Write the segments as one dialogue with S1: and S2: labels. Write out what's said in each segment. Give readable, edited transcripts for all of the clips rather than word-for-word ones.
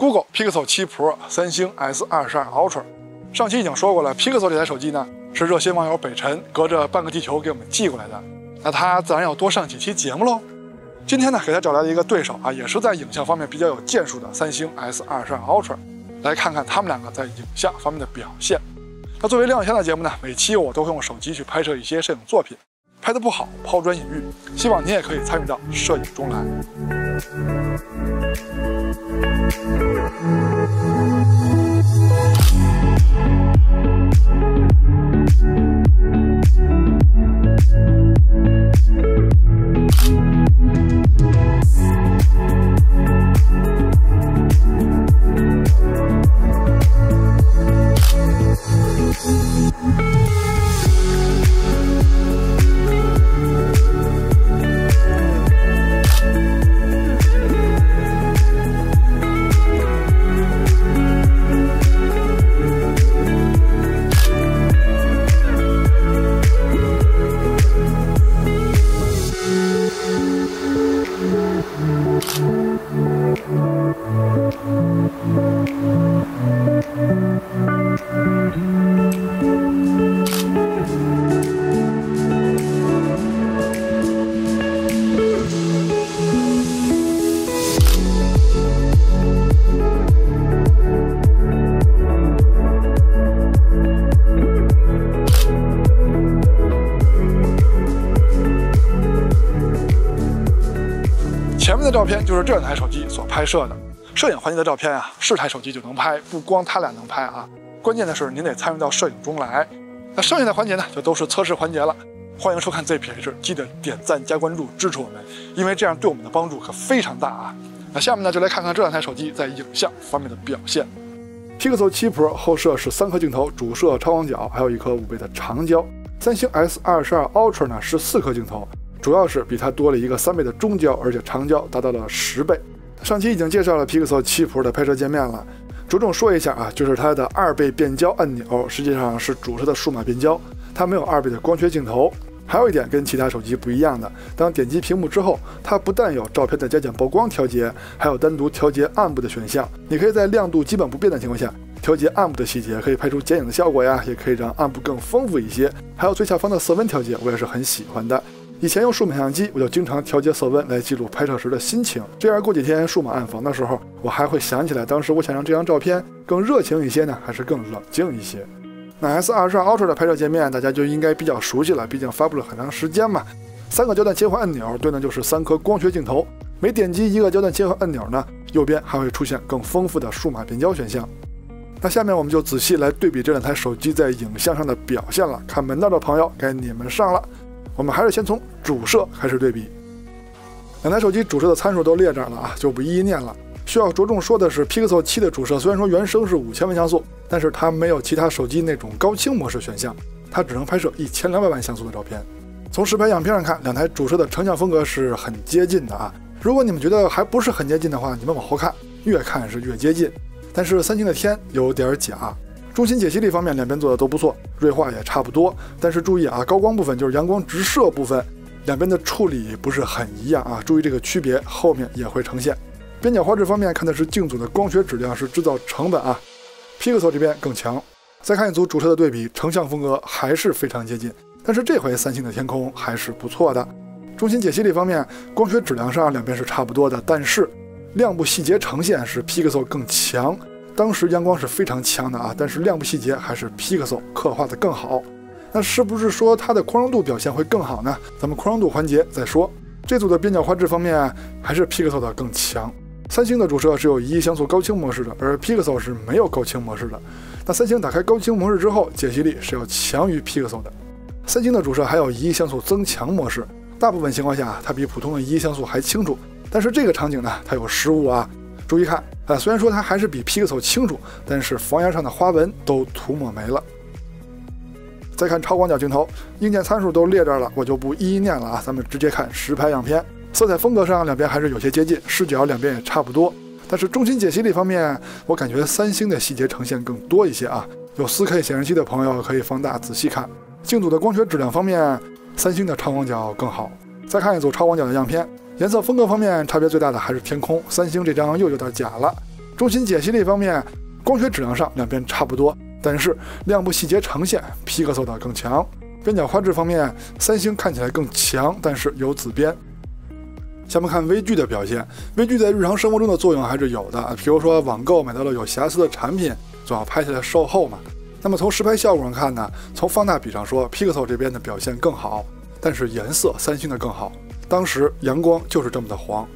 S1: Google Pixel 7 Pro、三星 S22 Ultra。上期已经说过了 ，Pixel 这台手机呢是热心网友北辰隔着半个地球给我们寄过来的，那他自然要多上几期节目喽。今天呢，给他找来了一个对手啊，也是在影像方面比较有建树的三星 S22 Ultra， 来看看他们两个在影像方面的表现。那作为亮相的节目呢，每期我都会用手机去拍摄一些摄影作品，拍得不好抛砖引玉，希望您也可以参与到摄影中来。前面的照片就是这两台手机所拍摄的摄影环节的照片啊，是台手机就能拍，不光它俩能拍啊，关键的是您得参与到摄影中来。那剩下的环节呢，就都是测试环节了。欢迎收看 ZPH， 记得点赞加关注支持我们，因为这样对我们的帮助可非常大啊。那下面呢，就来看看这两台手机在影像方面的表现。Pixel 7 Pro 后摄是3颗镜头，主摄超广角，还有一颗5倍的长焦。三星 S22 Ultra 呢是4颗镜头。主要是比它多了一个3倍的中焦，而且长焦达到了10倍。上期已经介绍了 Pixel 7 Pro 的拍摄界面了，着重说一下啊，就是它的2倍变焦按钮实际上是主摄的数码变焦，它没有2倍的光学镜头。还有一点跟其他手机不一样的，当点击屏幕之后，它不但有照片的加减曝光调节，还有单独调节暗部的选项。你可以在亮度基本不变的情况下调节暗部的细节，可以拍出剪影的效果呀，也可以让暗部更丰富一些。还有最下方的色温调节，我也是很喜欢的。以前用数码相机，我就经常调节色温来记录拍摄时的心情，这样过几天数码暗房的时候，我还会想起来当时我想让这张照片更热情一些呢，还是更冷静一些。那 S22 Ultra 的拍摄界面大家就应该比较熟悉了，毕竟发布了很长时间嘛。3个焦段切换按钮对应的就是3颗光学镜头，每点击一个焦段切换按钮呢，右边还会出现更丰富的数码变焦选项。那下面我们就仔细来对比这两台手机在影像上的表现了，看门道的朋友该你们上了。我们还是先从主摄开始对比，两台手机主摄的参数都列这儿了啊，就不一一念了。需要着重说的是 Pixel 7的主摄虽然说原生是5000万像素，但是它没有其他手机那种高清模式选项，它只能拍摄1200万像素的照片。从实拍样片上看，两台主摄的成像风格是很接近的啊。如果你们觉得还不是很接近的话，你们往后看，越看是越接近。但是三星的天有点假。中心解析力方面，两边做的都不错，锐化也差不多。但是注意啊，高光部分就是阳光直射部分，两边的处理不是很一样啊，注意这个区别，后面也会呈现。边角画质方面看的是镜组的光学质量是制造成本啊 ，Pixel 这边更强。再看一组主摄的对比，成像风格还是非常接近，但是这回三星的天空还是不错的。中心解析力方面，光学质量上两边是差不多的，但是亮部细节呈现是 Pixel 更强。当时阳光是非常强的啊，但是亮部细节还是 Pixel 刻画的更好。那是不是说它的宽容度表现会更好呢？咱们宽容度环节再说。这组的边角画质方面还是 Pixel 的更强。三星的主摄是有1亿像素高清模式的，而 Pixel 是没有高清模式的。那三星打开高清模式之后，解析力是要强于 Pixel 的。三星的主摄还有1亿像素增强模式，大部分情况下它比普通的1亿像素还清楚。但是这个场景呢，它有失误啊。注意看虽然说它还是比 Pixel 清楚，但是房檐上的花纹都涂抹没了。再看超广角镜头，硬件参数都列这儿了，我就不一一念了啊，咱们直接看实拍样片。色彩风格上两边还是有些接近，视角两边也差不多，但是中心解析力方面，我感觉三星的细节呈现更多一些啊。有 4K 显示器的朋友可以放大仔细看。镜组的光学质量方面，三星的超广角更好。再看一组超广角的样片。颜色风格方面，差别最大的还是天空，三星这张又有点假了。中心解析力方面，光学质量上两边差不多，但是亮部细节呈现 Pixel 的更强。边角画质方面，三星看起来更强，但是有紫边。下面看微距的表现，微距在日常生活中的作用还是有的，比如说网购买到了有瑕疵的产品，总要拍下来售后嘛。那么从实拍效果上看呢，从放大比上说 ，Pixel 这边的表现更好，但是颜色三星的更好。当时阳光就是这么的黄。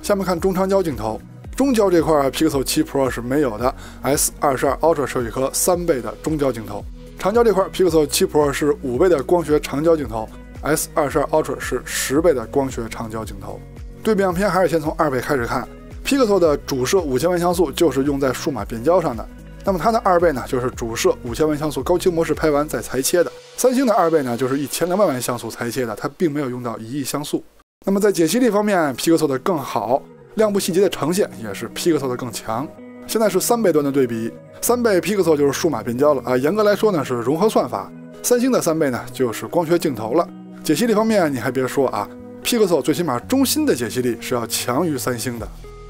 S1: 下面看中长焦镜头，中焦这块 Pixel 7 Pro 是没有的 ，S22 Ultra 是有一颗3倍的中焦镜头。长焦这块 Pixel 7 Pro 是5倍的光学长焦镜头 ，S22 Ultra 是10倍的光学长焦镜头。对比样片还是先从2倍开始看 ，Pixel 的主摄5000万像素就是用在数码变焦上的，那么它的2倍呢，就是主摄5000万像素高清模式拍完再裁切的。三星的2倍呢，就是1200万像素裁切的，它并没有用到1亿像素。那么在解析力方面 ，Pixel 的更好，亮部细节的呈现也是 Pixel 的更强。现在是3倍端的对比，3倍 Pixel 就是数码变焦了啊，严格来说呢是融合算法。三星的3倍呢就是光学镜头了。解析力方面你还别说啊 ，Pixel 最起码中心的解析力是要强于三星的。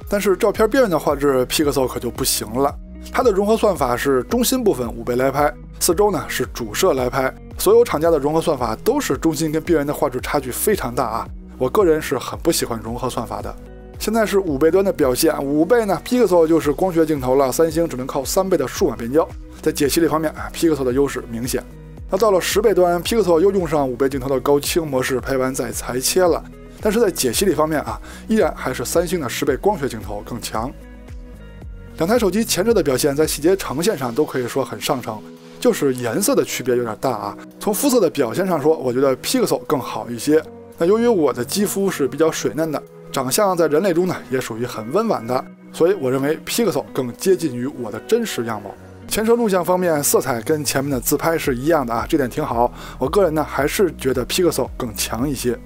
S1: 但是照片边缘的画质 Pixel 可就不行了，它的融合算法是中心部分5倍来拍，四周呢是主摄来拍。所有厂家的融合算法都是中心跟边缘的画质差距非常大啊，我个人是很不喜欢融合算法的。现在是5倍端的表现，5倍呢 Pixel 就是光学镜头了，三星只能靠3倍的数码变焦。在解析力方面 Pixel 的优势明显。那到了10倍端 Pixel 又用上5倍镜头的高清模式拍完再裁切了，但是在解析力方面依然还是三星的10倍光学镜头更强。两台手机前置的表现在细节呈现上都可以说很上乘，就是颜色的区别有点大啊。从肤色的表现上说，我觉得 Pixel 更好一些。那由于我的肌肤是比较水嫩的，长相在人类中呢也属于很温婉的，所以我认为 Pixel 更接近于我的真实样貌。前摄录像方面，色彩跟前面的自拍是一样的啊，这点挺好。我个人呢还是觉得 Pixel 更强一些。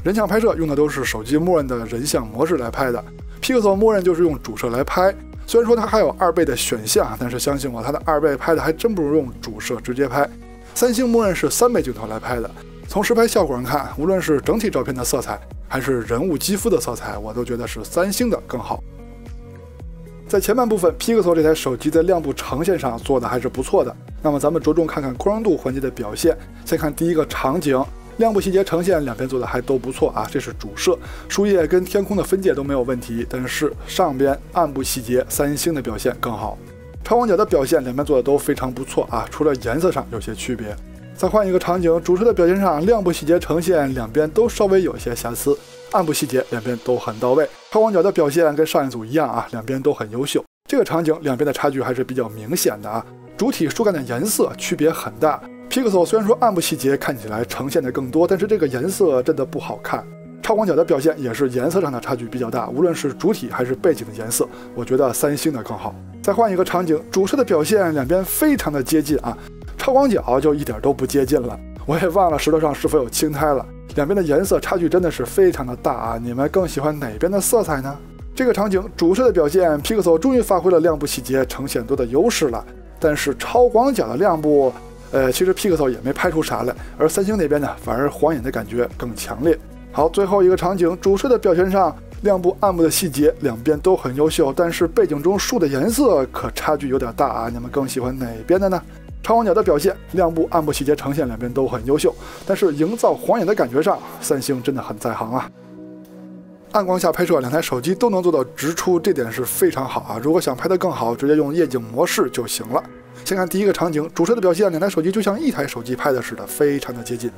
S1: 人像拍摄用的都是手机默认的人像模式来拍的 ，Pixel 默认就是用主摄来拍。虽然说它还有2倍的选项，但是相信我，它的2倍拍的还真不如用主摄直接拍。三星默认是3倍镜头来拍的。从实拍效果上看，无论是整体照片的色彩，还是人物肌肤的色彩，我都觉得是三星的更好。在前半部分 ，Pixel 这台手机在亮部呈现上做的还是不错的。那么咱们着重看看光度环节的表现。先看第一个场景，亮部细节呈现两边做的还都不错啊，这是主摄，树叶跟天空的分界都没有问题。但是上边暗部细节，三星的表现更好。超广角的表现两边做的都非常不错啊，除了颜色上有些区别。再换一个场景，主摄的表现上，亮部细节呈现两边都稍微有些瑕疵，暗部细节两边都很到位。超广角的表现跟上一组一样啊，两边都很优秀。这个场景两边的差距还是比较明显的啊，主体树干的颜色区别很大。Pixel 虽然说暗部细节看起来呈现的更多，但是这个颜色真的不好看。超广角的表现也是颜色上的差距比较大，无论是主体还是背景的颜色，我觉得三星的更好。再换一个场景，主摄的表现两边非常的接近啊，超广角就一点都不接近了。我也忘了石头上是否有青苔了，两边的颜色差距真的是非常的大啊！你们更喜欢哪边的色彩呢？这个场景主摄的表现 ，Pixel 终于发挥了亮部细节呈现多的优势了，但是超广角的亮部，其实 Pixel 也没拍出啥来，而三星那边呢，反而晃眼的感觉更强烈。好，最后一个场景，主摄的表现上，亮部暗部的细节两边都很优秀，但是背景中树的颜色可差距有点大啊！你们更喜欢哪边的呢？超广角的表现，亮部暗部细节呈现两边都很优秀，但是营造晃眼的感觉上，三星真的很在行啊。暗光下拍摄，两台手机都能做到直出，这点是非常好啊！如果想拍得更好，直接用夜景模式就行了。先看第一个场景，主摄的表现，两台手机就像一台手机拍的似的，非常的接近。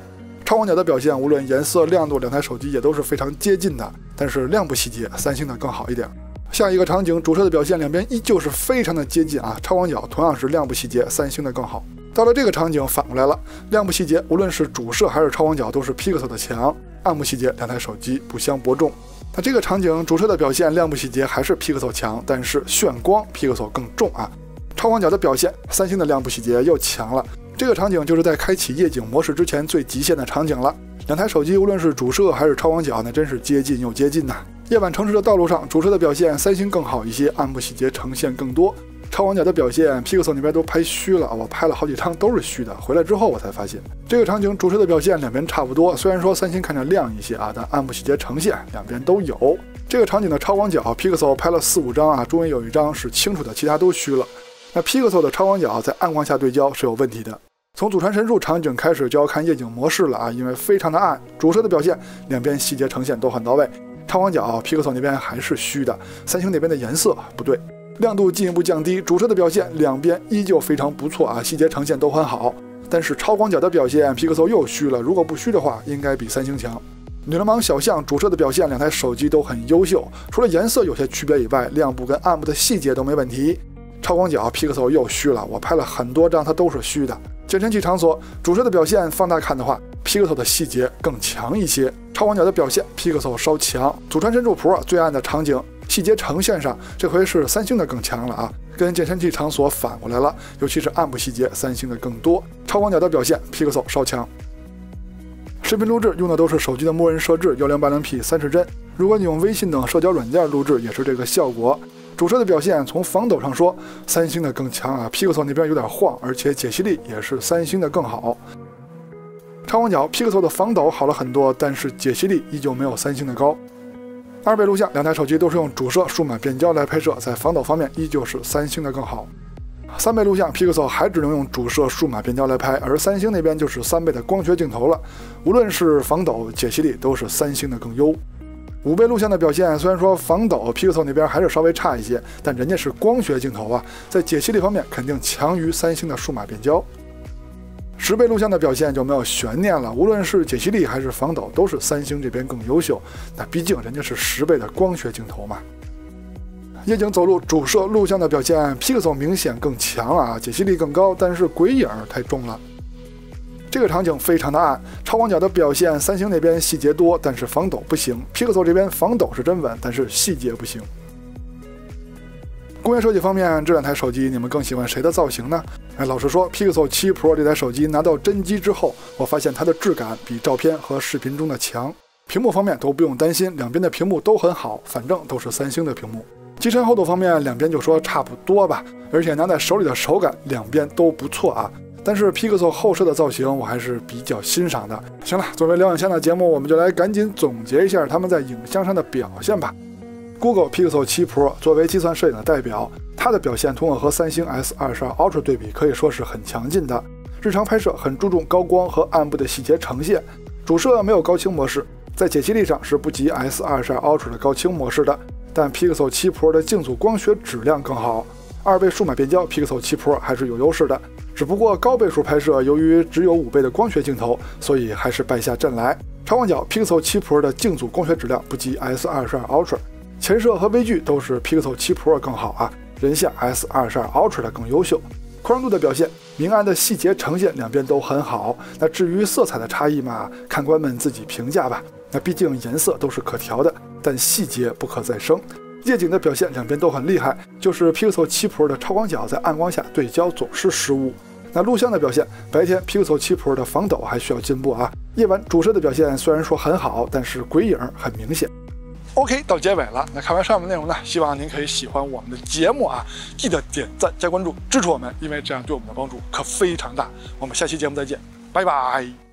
S1: 超广角的表现，无论颜色、亮度，两台手机也都是非常接近的，但是亮部细节，三星的更好一点。下一个场景，主摄的表现两边依旧是非常的接近啊，超广角同样是亮部细节，三星的更好。到了这个场景反过来了，亮部细节无论是主摄还是超广角都是 Pixel 的强，暗部细节两台手机不相伯仲。那这个场景主摄的表现亮部细节还是 Pixel 强，但是炫光 Pixel 更重啊。超广角的表现，三星的亮部细节又强了。这个场景就是在开启夜景模式之前最极限的场景了。两台手机无论是主摄还是超广角，那真是接近又接近呐。夜晚城市的道路上，主摄的表现三星更好一些，暗部细节呈现更多。超广角的表现 Pixel 那边都拍虚了，我拍了好几张都是虚的，回来之后我才发现。这个场景主摄的表现两边差不多，虽然说三星看着亮一些啊，但暗部细节呈现两边都有。这个场景的超广角 Pixel 拍了4、5张啊，终于有一张是清楚的，其他都虚了。那 Pixel 的超广角在暗光下对焦是有问题的。从祖传神树场景开始就要看夜景模式了啊，因为非常的暗，主摄的表现两边细节呈现都很到位。超广角 Pixel 那边还是虚的，三星那边的颜色不对，亮度进一步降低，主摄的表现两边依旧非常不错啊，细节呈现都很好。但是超广角的表现 Pixel 又虚了，如果不虚的话，应该比三星强。女流氓小象主摄的表现，两台手机都很优秀，除了颜色有些区别以外，亮部跟暗部的细节都没问题。超广角 Pixel 又虚了，我拍了很多张，它都是虚的。健身器场所主摄的表现放大看的话 ，Pixel 的细节更强一些，超广角的表现 Pixel 稍强。祖传神树 Pro 最暗的场景细节呈现上，这回是三星的更强了啊，跟健身器场所反过来了，尤其是暗部细节，三星的更多。超广角的表现 Pixel 稍强。视频录制用的都是手机的默认设置 1080P 30帧，如果你用微信等社交软件录制，也是这个效果。主摄的表现从防抖上说，三星的更强啊 ，Pixel 那边有点晃，而且解析力也是三星的更好。超广角 Pixel 的防抖好了很多，但是解析力依旧没有三星的高。2倍录像，两台手机都是用主摄数码变焦来拍摄，在防抖方面依旧是三星的更好。3倍录像 Pixel 还只能用主摄数码变焦来拍，而三星那边就是3倍的光学镜头了，无论是防抖、解析力都是三星的更优。5倍录像的表现虽然说防抖 Pixel 那边还是稍微差一些，但人家是光学镜头啊，在解析力方面肯定强于三星的数码变焦。10倍录像的表现就没有悬念了，无论是解析力还是防抖，都是三星这边更优秀。那毕竟人家是10倍的光学镜头嘛。夜景走路主摄录像的表现 Pixel 明显更强啊，解析力更高，但是鬼影太重了。这个场景非常的暗，超广角的表现三星那边细节多，但是防抖不行。Pixel 这边防抖是真稳，但是细节不行。工业设计方面，这两台手机你们更喜欢谁的造型呢？老实说 Pixel 7 Pro 这台手机拿到真机之后，我发现它的质感比照片和视频中的强。屏幕方面都不用担心，两边的屏幕都很好，反正都是三星的屏幕。机身厚度方面，两边就说差不多吧，而且拿在手里的手感两边都不错啊。但是 Pixel 后摄的造型我还是比较欣赏的。行了，作为聊影像的节目，我们就来赶紧总结一下他们在影像上的表现吧。Google Pixel 7 Pro 作为计算摄影的代表，它的表现通过和三星 S22 Ultra 对比，可以说是很强劲的。日常拍摄很注重高光和暗部的细节呈现，主摄没有高清模式，在解析力上是不及 S22 Ultra 的高清模式的，但 Pixel 7 Pro 的镜组光学质量更好。2倍数码变焦 Pixel 7 Pro 还是有优势的，只不过高倍数拍摄由于只有5倍的光学镜头，所以还是败下阵来。超广角 Pixel 7 Pro 的镜组光学质量不及 S22 Ultra， 前摄和微距都是 Pixel 7 Pro 更好啊，人像 S22 Ultra 的更优秀。宽容度的表现、明暗的细节呈现两边都很好。那至于色彩的差异嘛，看官们自己评价吧。那毕竟颜色都是可调的，但细节不可再生。夜景的表现两边都很厉害，就是 Pixel 7 Pro 的超广角在暗光下对焦总是失误。那录像的表现，白天 Pixel 7 Pro 的防抖还需要进步啊。夜晚主摄的表现虽然说很好，但是鬼影很明显。OK， 到结尾了。那看完上面内容呢，希望您可以喜欢我们的节目啊，记得点赞加关注支持我们，因为这样对我们的帮助可非常大。我们下期节目再见，拜拜。